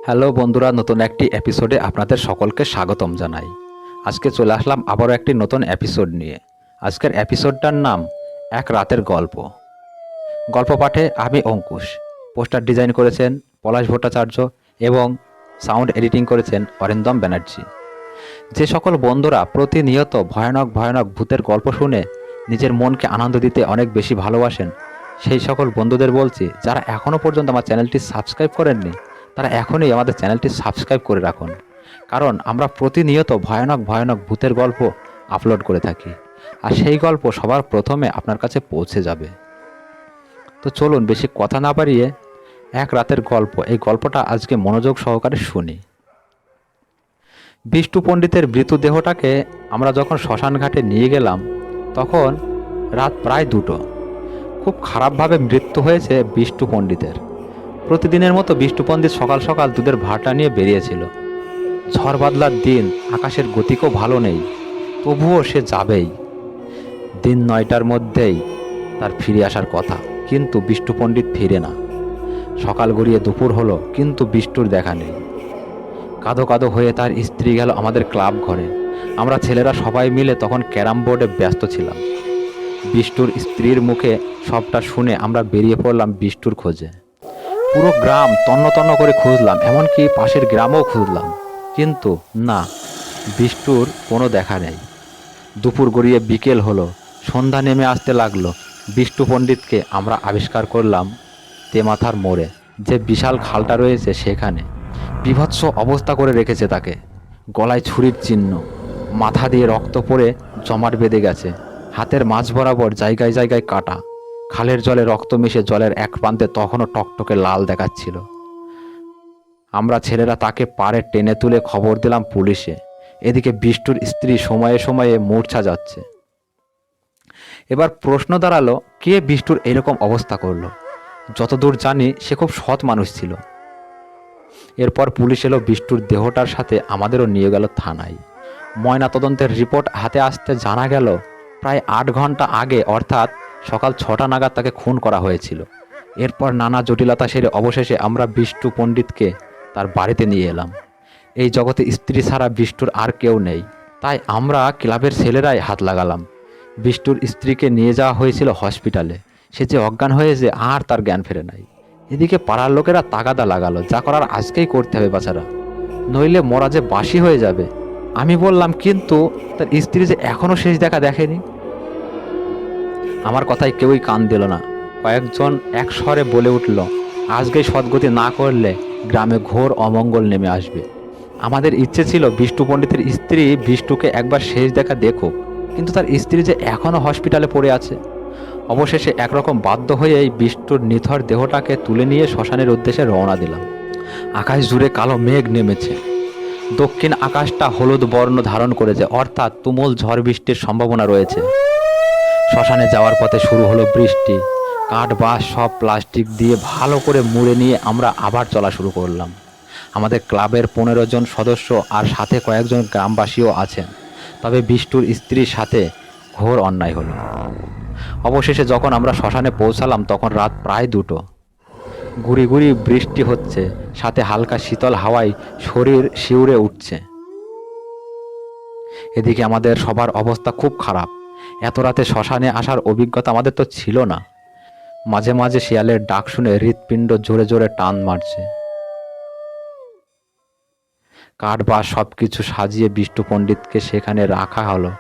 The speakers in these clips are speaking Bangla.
হ্যালো বন্ধুরা, নতুন একটি এপিসোডে আপনাদের সকলকে স্বাগতম জানাই। আজকে চলে আসলাম আবারও একটি নতুন এপিসোড নিয়ে। আজকের এপিসোডটার নাম এক রাতের গল্প। গল্প পাঠে আমি অঙ্কুশ। পোস্টার ডিজাইন করেছেন পলাশ ভট্টাচার্য এবং সাউন্ড এডিটিং করেছেন অরিন্দম ব্যানার্জি। যে সকল বন্ধুরা প্রতিনিয়ত ভয়ানক ভয়ানক ভূতের গল্প শুনে নিজের মনকে আনন্দ দিতে অনেক বেশি ভালোবাসেন, সেই সকল বন্ধুদের বলছি, যারা এখনও পর্যন্ত আমার চ্যানেলটি সাবস্ক্রাইব করেননি তারা এখনই আমাদের চ্যানেলটি সাবস্ক্রাইব করে রাখুন। কারণ আমরা প্রতিনিয়ত ভয়ানক ভয়ানক ভূতের গল্প আপলোড করে থাকি, আর সেই গল্প সবার প্রথমে আপনার কাছে পৌঁছে যাবে। তো চলুন বেশি কথা না বাড়িয়ে এক রাতের গল্প, এই গল্পটা আজকে মনোযোগ সহকারে শুনি। বিষ্টু পণ্ডিতের মৃতদেহটাকে আমরা যখন শ্মশান ঘাটে নিয়ে গেলাম তখন রাত প্রায় 2টো। খুব খারাপভাবে মৃত্যু হয়েছে বিষ্টু পণ্ডিতের। প্রতিদিনের মতো বিষ্টু পণ্ডিত সকাল সকাল দুধের ভাটা নিয়ে বেরিয়েছিল। ঝড় বাদলার দিন, আকাশের গতিকও ভালো নেই, তবুও সে যাবেই। দিন 9টার মধ্যেই তার ফিরে আসার কথা, কিন্তু বিষ্টু পণ্ডিত ফিরে না। সকাল গড়িয়ে দুপুর হলো, কিন্তু বিষ্টুর দেখা নেই। কাঁদো কাঁদো হয়ে তার স্ত্রী গেল আমাদের ক্লাব ঘরে। আমরা ছেলেরা সবাই মিলে তখন ক্যারাম বোর্ডে ব্যস্ত ছিলাম। বিষ্টুর স্ত্রীর মুখে সবটা শুনে আমরা বেরিয়ে পড়লাম বিষ্টুর খোঁজে। পুরো গ্রাম তন্ন তন্ন করে খুঁজলাম, এমনকি পাশের গ্রামও খুঁজলাম, কিন্তু না, বিষ্টুর কোনো দেখা নেই। দুপুর গড়িয়ে বিকেল হলো, সন্ধ্যা নেমে আসতে লাগলো। বিষ্টু পণ্ডিতকে আমরা আবিষ্কার করলাম তেমাথার মোড়ে, যে বিশাল খালটা রয়েছে সেখানে। বীভৎস অবস্থা করে রেখেছে তাকে। গলায় ছুরির চিহ্ন, মাথা দিয়ে রক্ত পড়ে জমাট বেঁধে গেছে, হাতের মাঝ বরাবর জায়গায় জায়গায় কাটা। খালের জলে রক্ত মিশে জলের এক প্রান্তে তখনও টকটকে লাল দেখাচ্ছিল। আমরা ছেলেরা তাকে পাড়ে টেনে তুলে খবর দিলাম পুলিশে। এদিকে বিষ্টুর স্ত্রী সময়ে সময়ে মূর্ছা যাচ্ছে। এবার প্রশ্ন দাঁড়ালো, কে বিষ্টুর এরকম অবস্থা করলো? যতদূর জানি সে খুব সৎ মানুষ ছিল। এরপর পুলিশ এলো বিষ্টুর দেহটার সাথে, আমাদেরও নিয়ে গেল থানায়। ময়নাতদন্তের রিপোর্ট হাতে আসতে জানা গেল প্রায় 8 ঘন্টা আগে, অর্থাৎ সকাল 6টা নাগাদ তাকে খুন করা হয়েছিল। এরপর নানা জটিলতা সেরে অবশেষে আমরা বিষ্টু পণ্ডিতকে তার বাড়িতে নিয়ে এলাম। এই জগতে স্ত্রী ছাড়া বিষ্টুর আর কেউ নেই, তাই আমরা ক্লাবের ছেলেরাই হাত লাগালাম। বিষ্টুর স্ত্রীকে নিয়ে যাওয়া হয়েছিল হসপিটালে। সে যে অজ্ঞান হয়েছে, আর তার জ্ঞান ফেরে নাই। এদিকে পাড়ার লোকেরা তাগাদা লাগালো, যা করার আজকেই করতে হবে বাছারা, নইলে মরা যে বাসি হয়ে যাবে। আমি বললাম, কিন্তু তার স্ত্রী যে এখনও শেষ দেখা দেখেনি। আমার কথায় কেউই কান দিল না। কয়েকজন এক স্বরে বলে উঠল, আজকেই সদ্গতি না করলে গ্রামে ঘোর অমঙ্গল নেমে আসবে। আমাদের ইচ্ছে ছিল বিষ্টু পণ্ডিতের স্ত্রী বিষ্টুকে একবার শেষ দেখা দেখুক, কিন্তু তার স্ত্রী যে এখনও হসপিটালে পড়ে আছে। অবশেষে একরকম বাধ্য হয়ে এই বিষ্টুর নিথর দেহটাকে তুলে নিয়ে শ্মশানের উদ্দেশ্যে রওনা দিলাম। আকাশ জুড়ে কালো মেঘ নেমেছে। দক্ষিণ আকাশটা হলুদ বর্ণ ধারণ করেছে, অর্থাৎ তুমুল ঝড় বৃষ্টির সম্ভাবনা রয়েছে। শ্মশানে যাওয়ার পথে শুরু হলো বৃষ্টি। কাঠ বাঁশ সব প্লাস্টিক দিয়ে ভালো করে মুড়ে নিয়ে আমরা আবার চলা শুরু করলাম। আমাদের ক্লাবের 15 জন সদস্য আর সাথে কয়েকজন গ্রামবাসীও আছেন। তবে বিষ্টুর স্ত্রীর সাথে ঘোর অন্যায় হলো। অবশেষে যখন আমরা শ্মশানে পৌঁছালাম তখন রাত প্রায় 2টো। গুড়ি গুড়ি বৃষ্টি হচ্ছে, সাথে হালকা শীতল হাওয়ায় শরীর শিউরে উঠছে। এদিকে আমাদের সবার অবস্থা খুব খারাপ। এত রাতে শ্মশানে আসার অভিজ্ঞতা আমাদের তো ছিল না। মাঝে মাঝে শিয়ালের ডাক শুনে হৃৎপিণ্ড জোরে জোরে টান মারছে। কাঠ বা সব কিছু সাজিয়ে বিষ্টু পণ্ডিতকে সেখানে রাখা হলো,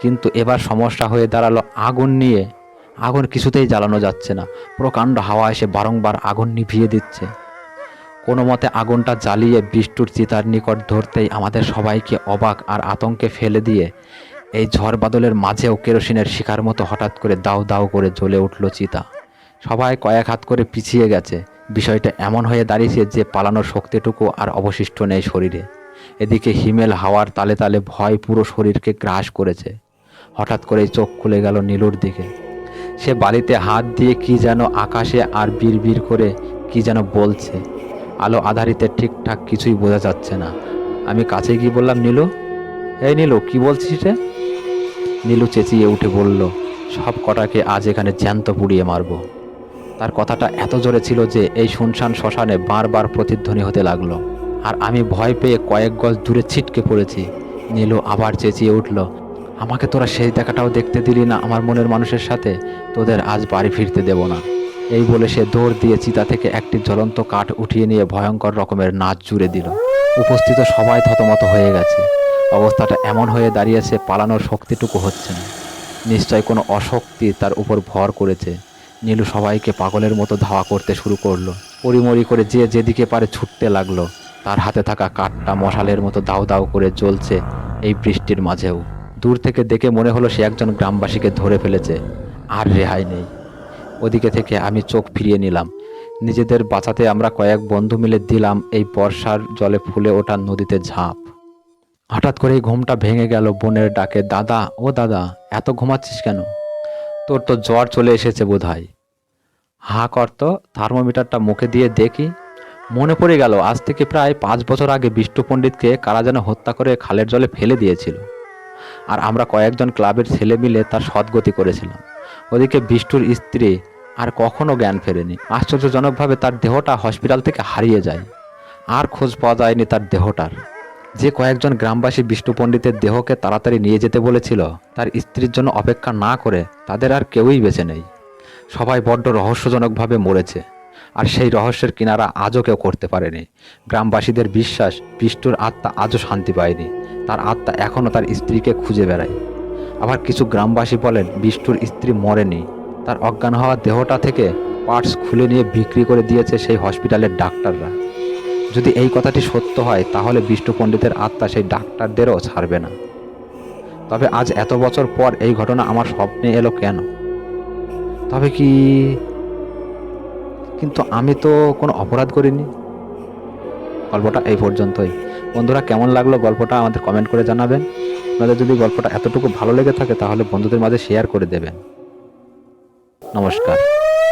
কিন্তু এবার সমস্যা হয়ে দাঁড়ালো আগুন নিয়ে। আগুন কিছুতেই জ্বালানো যাচ্ছে না। প্রকাণ্ড হাওয়া এসে বারংবার আগুন নিভিয়ে দিচ্ছে। কোনো মতে আগুনটা জ্বালিয়ে বিষ্টুর চিতার নিকট ধরতেই আমাদের সবাইকে অবাক আর আতঙ্কে ফেলে দিয়ে এই ঝড় বাদলের মাঝেও কেরোসিনের শিখার মতো হঠাৎ করে দাউ দাউ করে জ্বলে উঠল চিতা। সবাই কয়েক হাত করে পিছিয়ে গেছে। বিষয়টা এমন হয়ে দাঁড়িয়েছে যে পালানোর শক্তিটুকু আর অবশিষ্ট নেই শরীরে। এদিকে হিমেল হাওয়ার তালে তালে ভয় পুরো শরীরকে গ্রাস করেছে। হঠাৎ করেই চোখ খুলে গেল নীলুর দিকে। সে বালিতে হাত দিয়ে কি যেন আকাশে আর বিড় করে কি যেন বলছে। আলো আধারিতে ঠিকঠাক কিছুই বোঝা যাচ্ছে না। আমি কাছে গিয়ে বললাম, নীলু, এই নীলু, কি বলছিস রে? নীলু চেঁচিয়ে উঠে বলল, সব কটাকে আজ এখানে জ্যান্ত পুড়িয়ে মারব। তার কথাটা এত জোরে ছিল যে এই শুনশান শ্মশানে বারবার প্রতিধ্বনি হতে লাগলো। আর আমি ভয় পেয়ে কয়েক গজ দূরে ছিটকে পড়েছি। নীলু আবার চেঁচিয়ে উঠল, আমাকে তোরা সেই দেখাটাও দেখতে দিলি না আমার মনের মানুষের সাথে, তোদের আজ বাড়ি ফিরতে দেব না। এই বলে সে দৌড় দিয়ে চিতা থেকে একটি জ্বলন্ত কাঠ উঠিয়ে নিয়ে ভয়ঙ্কর রকমের নাচ জুড়ে দিল। উপস্থিত সবাই থতমত হয়ে গেছে। অবস্থাটা এমন হয়ে দাঁড়িয়েছে, পালানোর শক্তিটুকু হচ্ছে না। নিশ্চয় কোনো অশক্তি তার উপর ভর করেছে। নীলু সবাইকে পাগলের মতো ধাওয়া করতে শুরু করলো। পরিমরি করে যে যেদিকে পারে ছুটতে লাগলো। তার হাতে থাকা কাঠটা মশালের মতো দাউ দাউ করে জ্বলছে এই বৃষ্টির মাঝেও। দূর থেকে দেখে মনে হলো সে একজন গ্রামবাসীকে ধরে ফেলেছে, আর রেহাই নেই। ওদিকে থেকে আমি চোখ ফিরিয়ে নিলাম। নিজেদের বাঁচাতে আমরা কয়েক বন্ধু মিলে দিলাম এই বর্ষার জলে ফুলে ওঠা নদীতে ঝাঁপ। হঠাৎ করেই ঘুমটা ভেঙে গেল বোনের ডাকে, দাদা ও দাদা, এত ঘুমাচ্ছিস কেন? তোর তো জ্বর চলে এসেছে বোধ হয়। হা করতো, থার্মোমিটারটা মুখে দিয়ে দেখি। মনে পড়ে গেল আজ থেকে প্রায় 5 বছর আগে বিষ্টু পণ্ডিতকে কারা যেন হত্যা করে খালের জলে ফেলে দিয়েছিল, আর আমরা কয়েকজন ক্লাবের ছেলে মিলে তার সদ্গতি করেছিলাম। ওদিকে বিষ্টুর স্ত্রী আর কখনো জ্ঞান ফেরেনি। আশ্চর্যজনকভাবে তার দেহটা হসপিটাল থেকে হারিয়ে যায়, আর খোঁজ পাওয়া যায়নি তার দেহটার। যে কয়েকজন গ্রামবাসী বিষ্টু পণ্ডিতের দেহকে তাড়াতাড়ি নিয়ে যেতে বলেছিল, তার স্ত্রীর জন্য অপেক্ষা না করে তাদের আর কেউই বেঁচে নেই। সবাই বড্ড রহস্যজনকভাবে মরেছে, আর সেই রহস্যের কিনারা আজও কেউ করতে পারেনি। গ্রামবাসীদের বিশ্বাস, বিষ্টুর আত্মা আজও শান্তি পায়নি। তার আত্মা এখনও তার স্ত্রীকে খুঁজে বেড়ায়। আবার কিছু গ্রামবাসী বলেন বিষ্টুর স্ত্রী মরেনি, তার অজ্ঞান হওয়া দেহটা থেকে পার্টস খুলে নিয়ে বিক্রি করে দিয়েছে সেই হসপিটালের ডাক্তাররা। যদি এই কথাটি সত্য হয়, তাহলে বিষ্টু পণ্ডিতের আত্মা সেই ডাক্তারদেরও ছাড়বে না। তবে আজ এত বছর পর এই ঘটনা আমার স্বপ্নে এলো কেন? তবে কিন্তু আমি তো কোনো অপরাধ করিনি। গল্পটা এই পর্যন্তই। বন্ধুরা, কেমন লাগলো গল্পটা আমাদের কমেন্ট করে জানাবেন। আপনাদের যদি গল্পটা এতটুকু ভালো লেগে থাকে তাহলে বন্ধুদের মাঝে শেয়ার করে দেবেন। নমস্কার।